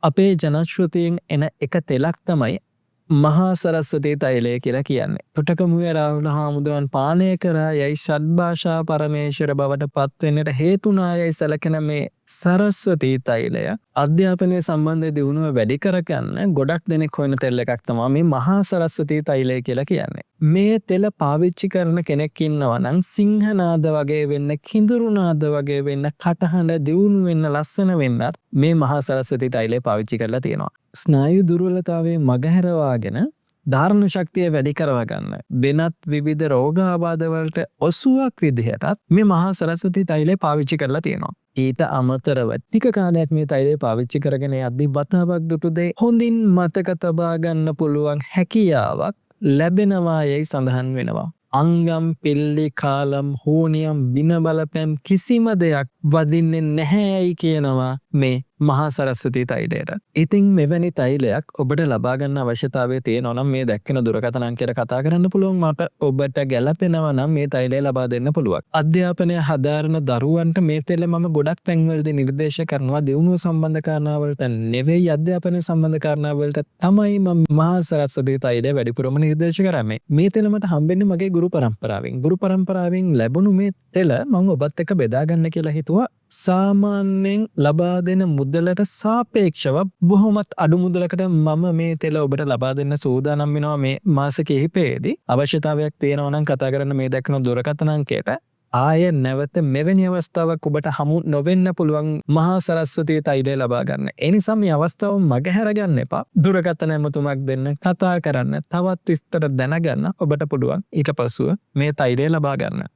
අපේ ජනශ්‍රුතියෙන් එන එක තෙලක් තමයි මහා සරස්වතී තෛලය කියලා කියන්නේ. තොටකමුවේ රාහුල හාමුදුරුවන් පානය කරා යයි ෂඩ්භාෂා පරමේශ්වර බවට පත්වෙන්නට හේතුනා යයි සැලකෙන මේ සරස්වතී තෛලය අධ්‍යාපනය සම්බන්ධ දියුණුව වැඩි කරගන්න ගොඩක් දෙනෙක් හොයන තෙල් එකක් තමයි මේ මහා සරස්වතී තෛලය කියලා කියන්නේ. මේ තෙල පාවිච්චි කරන කෙනෙක් ඉන්නවා නම් සිංහනාද වගේ වෙන්න, කිඳුරුනාද වගේ වෙන්න, කටහඬ දියුණු වෙන්න, ලස්සන වෙන්නත් මේ මහා සරස්වතී තෛලය පාවිච්චි කරලා තියෙනවා. ස්නායු දුර්වලතාවයේ මගහැරවාගෙන ධාරණ ශක්තිය වැඩි කරවා ගන්න වෙනත් විවිධ රෝගාබාධ වලට ඔසුවක් විදිහටත් මේ මහා සරස්වතී තෛලය පාවිච්චි කරලා තියෙනවා. ඊට අමතරව ටික කාලයක් මේ තෛලය පාවිච්චි කරගෙන යද්දී බතාවක් දුටු දෙය හොඳින් මතක තබා ගන්න පුළුවන් හැකියාවක් ලැබෙනවා යයි සඳහන් වෙනවා. අංගම් පිල්ලි කාලම් හෝනියම් බින බලපෑම් කිසිම දෙයක් වදින්නේ නැහැයි කියනවා මේ මහා සරස්වතී තෛලයට. ඉතින් මෙවැනි තෛලයක් ඔබට ලබා ගන්න අවශ්‍යතාවය තියෙනවා නම් මේ දැක්කෙන දුරකථන අංකයට කතා කරන්න පුළුවන්. මට ඔබට ගැළපෙනවා නම් මේ තෛලය ලබා දෙන්න පුළුවන්. අධ්‍යාපනය හදාරන දරුවන්ට මේ තෙල මම ගොඩක් තැන්වලදී නිර්දේශ කරනවා. දියුණුව සම්බන්ධ කාරණාවලට නෙවෙයි, අධ්‍යාපනය සම්බන්ධ කාරණාවලට තමයි මම මහා සරස්වතී තෛලය වැඩිපුරම නිර්දේශ කරන්නේ. මේ තෙල මට හම්බෙන්නේ මගේ ගුරු පරම්පරාවෙන්. ගුරු පරම්පරාවෙන් ලැබුණු මේ තෙල මම ඔබත් එක්ක බෙදා ගන්න කියලා හිතුවා. සාමාන්‍යයෙන් ලබා දෙන මුදලට සාපේක්ෂව බොහොමත් අඩු මුදලකට මම මේ තෙල ඔබට ලබා දෙන්න සූදානම් වෙනවා මේ මාස කිහිපයේදී. අවශ්‍යතාවයක් තියෙනවා නම් කතා කරන්න මේ දක්වන දුරකථන අංකයට. ආය නැවත මෙවැනි අවස්ථාවක් ඔබට හමු නොවෙන්න පුළුවන් මහා සරස්වතී තෛලය ලබා ගන්න. ඒ නිසා මේ අවස්ථාව මගහැර ගන්න එපා. දුරකථන ඇමතුමක් දෙන්න, කතා කරන්න, තවත් විස්තර දැනගන්න ඔබට පුළුවන් ඊට පසුව මේ තෛලය ලබා ගන්න.